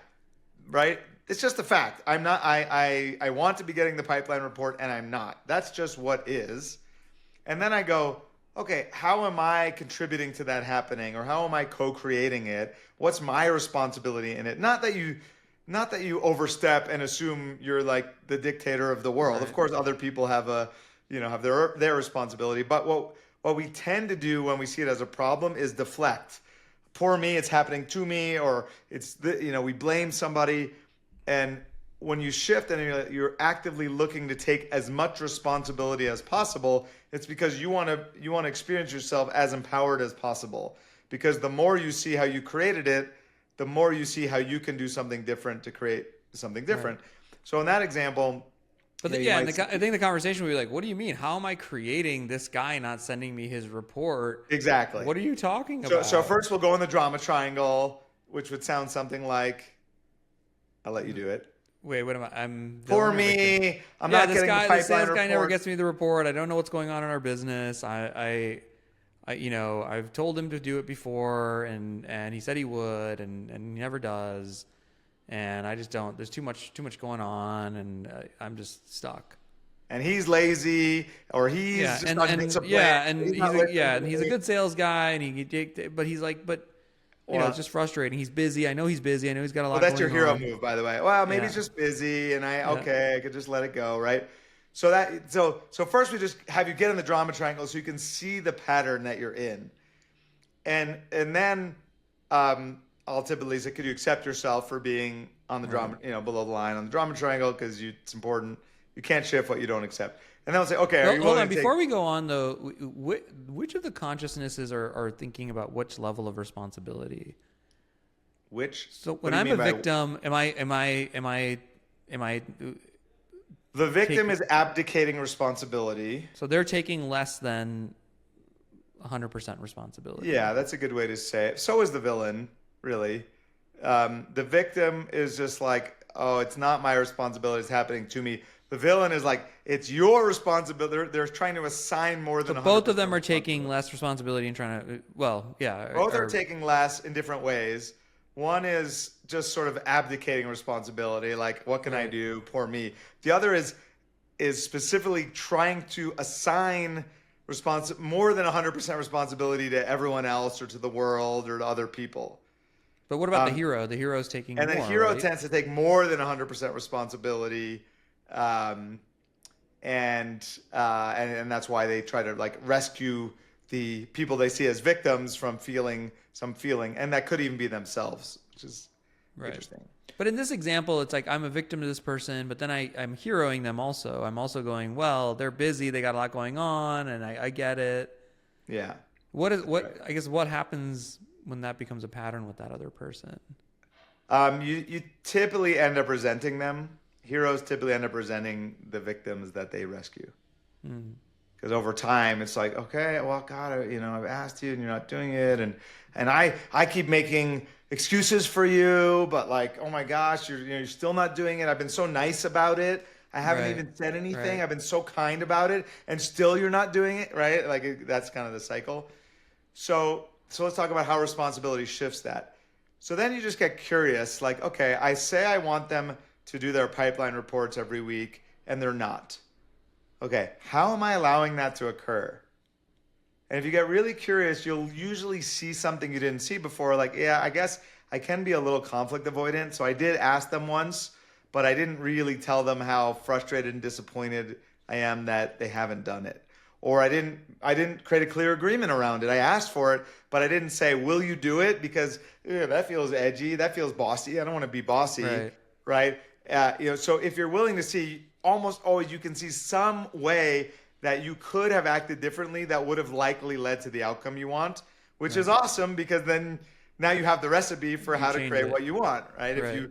right. It's just a fact. I'm not. I want to be getting the pipeline report, and I'm not. That's just what is. And then I go, okay, how am I contributing to that happening, or how am I co-creating it? What's my responsibility in it? Not that you overstep and assume you're like the dictator of the world. Of Right. course, other people have their responsibility. But what we tend to do when we see it as a problem is deflect. Poor me, it's happening to me, or we blame somebody. And when you shift and you're actively looking to take as much responsibility as possible, it's because you want to experience yourself as empowered as possible. Because the more you see how you created it, the more you see how you can do something different to create something Right. different. So in that example, But you yeah, and might I think the conversation would be like, "What do you mean? How am I creating this guy not sending me his report? exactly. What are you talking So about?" first we'll go in the drama triangle, which would sound something like, I'll let you do it. Wait, what am I? I'm Poor villain or victim? me, I'm Yeah, not getting the the pipeline sales guy never report. gets me the report. I don't know what's going on in our business. I've told him to do it before, and he said he would, and he never does. And I just don't. There's too much going on, and I'm just stuck. And he's lazy, or Yeah, he's just and not and disciplined. yeah, and He's not listening to he's a me. good sales guy, and but he's like, it's Well, just frustrating. He's busy. I know he's busy. I know he's got a well, lot that's your going hero on. move, by the way. Well, maybe he's Yeah, just busy, and yeah, I could just let it go, right? So first we just have you get in the drama triangle so you can see the pattern that you're in, and then I'll typically say, could you accept yourself for being on the right. drama, below the line on the drama triangle because it's important. You can't shift what you don't accept. And then I'll say, okay, are Well, you hold willing on. to take Before we go on, though, which of the consciousnesses are thinking about which level of responsibility? which? So What when do you I'm mean a by victim, am I the victim taking? is abdicating responsibility? So they're taking less than 100% responsibility. Yeah, that's a good way to say it. So is the villain, really. The victim is just like, oh, it's not my responsibility, it's happening to me. The villain is like, it's your responsibility. They're trying to assign more So than both of 100% them are taking responsibility. less responsibility and trying to, well, yeah, Both are taking less in different ways. One is just sort of abdicating responsibility, like, what can I right, do? Poor me. The other is specifically trying to assign more than 100% responsibility to everyone else or to the world or to other people. But what about the hero? The hero's taking And more, the hero right? tends to take more than 100% responsibility. And that's why they try to like rescue the people they see as victims from feeling some feeling, and that could even be themselves, which is interesting. But in this example, it's like I'm a victim to this person, but then I'm heroing them also. I'm also going, well, they're busy, they got a lot going on, and I get it. Yeah. I guess what happens when that becomes a pattern with that other person? You typically end up resenting them. Heroes typically end up resenting the victims that they rescue. Because over time, it's like, okay, well, God, I've asked you and you're not doing it. And I keep making excuses for you, but like, oh my gosh, you're still not doing it. I've been so nice about it. I haven't even said anything. Right. I've been so kind about it, and still you're not doing it, right? Like that's kind of the cycle. So let's talk about how responsibility shifts that. So then you just get curious, like, okay, I say I want them to do their pipeline reports every week, and they're not. Okay, how am I allowing that to occur? And if you get really curious, you'll usually see something you didn't see before. Like, yeah, I guess I can be a little conflict avoidant. So I did ask them once, but I didn't really tell them how frustrated and disappointed I am that they haven't done it. Or I didn't create a clear agreement around it. I asked for it, but I didn't say, will you do it? Because that feels edgy. That feels bossy. I don't want to be bossy, right? So if you're willing to see, almost always you can see some way that you could have acted differently that would have likely led to the outcome you want, which is awesome, because then now you have the recipe for how to create what you want, right? If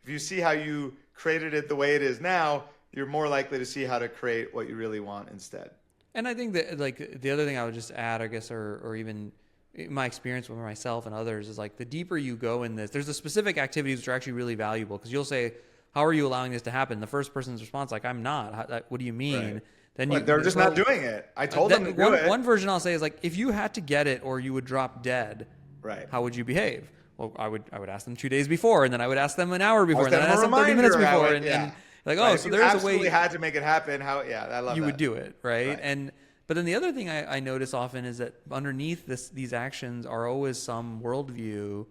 you see how you created it the way it is now, you're more likely to see how to create what you really want instead. And I think that like the other thing I would just add, I guess, or even my experience with myself and others is like the deeper you go in this, there's the specific activities which are actually really valuable, because you'll say, how are you allowing this to happen? The first person's response, like, I'm not. What do you mean? Right. Then they're just not doing it. I told them to do it. One version I'll say is like, if you had to get it or you would drop dead, how would you behave? Well, I would ask them 2 days before, and then I would ask them an hour before, and then I'd ask them 30 minutes before, and like, oh, so there's a way you had to make it happen. I love you that. would do it, right? But then the other thing I notice often is that underneath these actions are always some worldview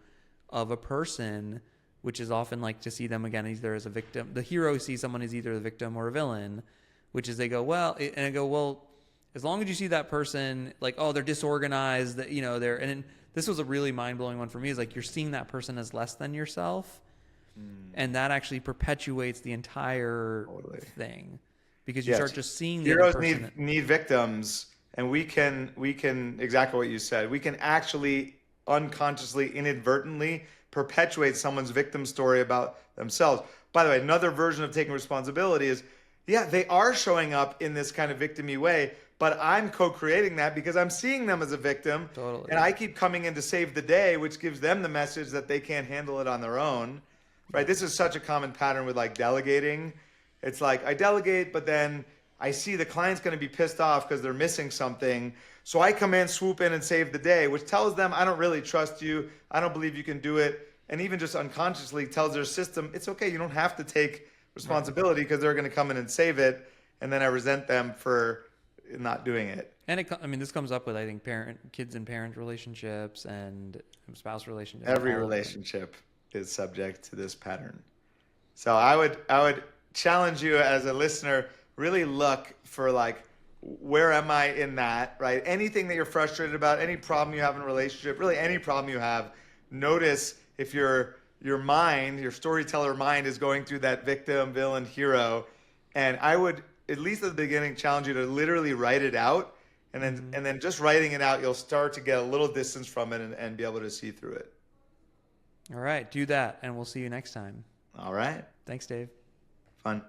of a person, which is often like to see them again either as a victim. The hero sees someone as either the victim or a villain, which is they go, well, as long as you see that person, like, oh, they're disorganized, that and this was a really mind-blowing one for me, is like you're seeing that person as less than yourself, and that actually perpetuates the entire thing, because you start just seeing the heroes other person need victims, and we can exactly what you said. We can actually unconsciously, inadvertently perpetuate someone's victim story about themselves. By the way, another version of taking responsibility is, they are showing up in this kind of victim-y way, but I'm co-creating that because I'm seeing them as a victim. Totally. And I keep coming in to save the day, which gives them the message that they can't handle it on their own, right? This is such a common pattern with like delegating. It's like I delegate, but then I see the client's going to be pissed off because they're missing something. So I come in, swoop in, and save the day, which tells them I don't really trust you. I don't believe you can do it. And even just unconsciously tells their system, it's okay, you don't have to take responsibility because they're going to come in and save it. And then I resent them for not doing it. And this comes up with, I think, kids and parent relationships and spouse relationships. Every relationship is subject to this pattern. So I would challenge you as a listener, really look for like, where am I in that, right? Anything that you're frustrated about, any problem you have in a relationship, really any problem you have, notice if your mind, your storyteller mind is going through that victim, villain, hero. And I would, at least at the beginning, challenge you to literally write it out. And then just writing it out, you'll start to get a little distance from it and be able to see through it. All right, do that, and we'll see you next time. All right. Thanks, Dave. Fun.